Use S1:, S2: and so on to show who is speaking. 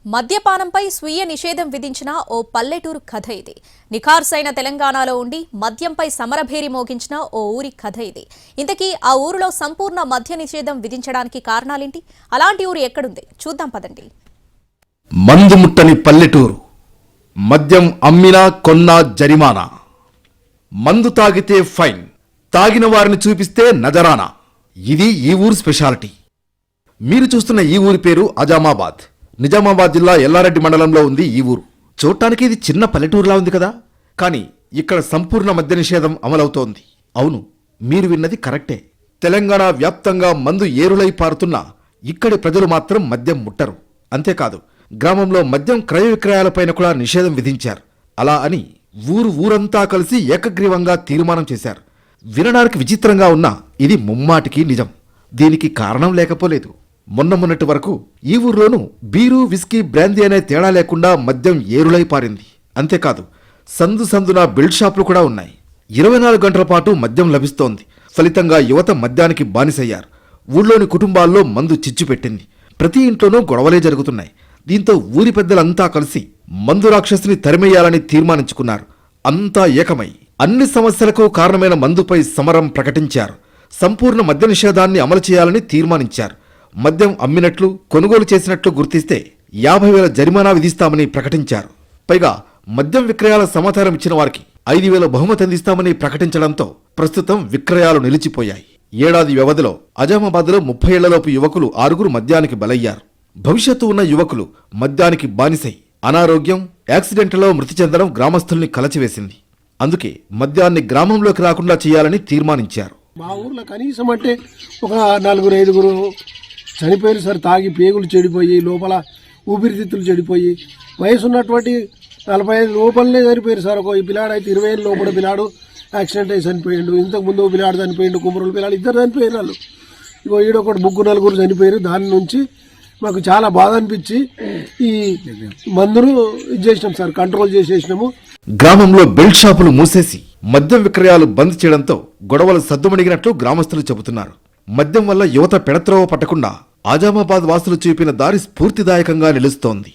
S1: మద్యపానంపై స్వీయ నిషేధం విధించిన ఓ పల్లెటూరు కథ ఇది. నిఖార్సైన తెలంగాణలో ఉండి మద్యంపై సమరభేరి మోగించిన ఓ ఊరి కథ ఇది. ఇంతకీ ఆ ఊరిలో సంపూర్ణ మద్య నిషేధం విధించడానికి కారణాలేంటి? అలాంటి ఊరు ఎక్కడుంది చూద్దాం పదండి.
S2: మందు ముట్టని పల్లెటూరు. మద్యం అమ్మినా కొన్నా జరిమానా. మందు తాగితే ఫైన్, తాగిన వారిని చూపిస్తే నజరానా. ఇది ఈ ఊరు స్పెషాలిటీ. మీరు చూస్తున్న ఈ ఊరి పేరు అజామాబాద్. నిజామాబాద్ జిల్లా ఎల్లారెడ్డి మండలంలో ఉంది ఈ ఊరు. చూడటానికి ఇది చిన్న పల్లెటూరులా ఉంది కదా, కానీ ఇక్కడ సంపూర్ణ మద్య నిషేధం అమలవుతోంది. అవును, మీరు విన్నది కరెక్టే. తెలంగాణ వ్యాప్తంగా మందు ఏరులై పారుతున్నా ఇక్కడి ప్రజలు మాత్రం మద్యం ముట్టరు. అంతేకాదు, గ్రామంలో మద్యం క్రయ విక్రయాలపైన కూడా నిషేధం విధించారు. అలా అని ఊరంతా కలిసి ఏకగ్రీవంగా తీర్మానం చేశారు. వినడానికి విచిత్రంగా ఉన్నా ఇది ముమ్మాటికి నిజం. దీనికి కారణం లేకపోలేదు. మొన్నటి వరకు ఈ ఊర్లోనూ బీరు, విస్కీ, బ్రాందీ అనే తేడా లేకుండా మద్యం ఏరులై పారింది. అంతేకాదు, సందున బెల్ట్ షాపులు కూడా ఉన్నాయి. 24 గంటల పాటు మద్యం లభిస్తోంది. ఫలితంగా యువత మద్యానికి బానిసయ్యారు. ఊళ్ళోని కుటుంబాల్లో మందు చిచ్చు పెట్టింది. ప్రతి ఇంట్లోనూ గొడవలే జరుగుతున్నాయి. దీంతో ఊరి పెద్దలంతా కలిసి మందు రాక్షసుని తరిమేయాలని తీర్మానించుకున్నారు. అంతా ఏకమై అన్ని సమస్యలకు కారణమైన మందుపై సమరం ప్రకటించారు. సంపూర్ణ మద్య నిషేధాన్ని అమలు చేయాలని తీర్మానించారు. మద్యం అమ్మినట్లు, కొనుగోలు చేసినట్లు గుర్తిస్తే 50,000 జరిమానా విధిస్తామని ప్రకటించారు. పైగా మద్యం విక్రయాల సమాచారం ఇచ్చిన వారికి 5,000 బహుమతి అందిస్తామని ప్రకటించడంతో ప్రస్తుతం విక్రయాలు నిలిచిపోయాయి. ఏడాది వ్యవధిలో అజామాబాద్లో 30 ఏళ్లలోపు యువకులు 6 మద్యానికి బలయ్యారు. భవిష్యత్తు ఉన్న యువకులు మద్యానికి బానిసై అనారోగ్యం, యాక్సిడెంట్లలో మృతి చెందడం గ్రామస్తుల్ని కలచివేసింది. అందుకే మద్యాన్ని గ్రామంలోకి రాకుండా చేయాలని తీర్మానించారు.
S3: మా ఊర్లో కనీసం అంటే ఒక 4-5 చనిపోయారు సార్. తాగి పేగులు చెడిపోయి, లోపల ఊపిరితిత్తులు చెడిపోయి, వయసు ఉన్నటువంటి 45 లోపలనే చనిపోయారు సార్. ఒక పిల్లాడు అయితే 20 ఏళ్ళ లోపల పిల్లాడు యాక్సిడెంట్ అయి చనిపోయాడు. ఇంతకుముందు పిల్లాడు చనిపోయిండు, కుమ్మరులు పిల్లాడు 2 చనిపోయిన వాళ్ళు. ఇగో ఈడొకటి 3-4 చనిపోయారు. దాని నుంచి మాకు చాలా బాధ అనిపించి ఈ మందును చేసినాం సార్, కంట్రోల్ చేసేసినాము.
S2: గ్రామంలో బెల్ట్ షాపులు మూసేసి మద్యం విక్రయాలు బంద్ చేయడంతో గొడవలు సద్దుమణిగినట్లు గ్రామస్తులు చెబుతున్నారు. మద్యం వల్ల యువత పెడత్రోవ పట్టకుండా ఆజామాబాద్ వాసులు చూపిన దారి స్ఫూర్తిదాయకంగా నిలుస్తోంది.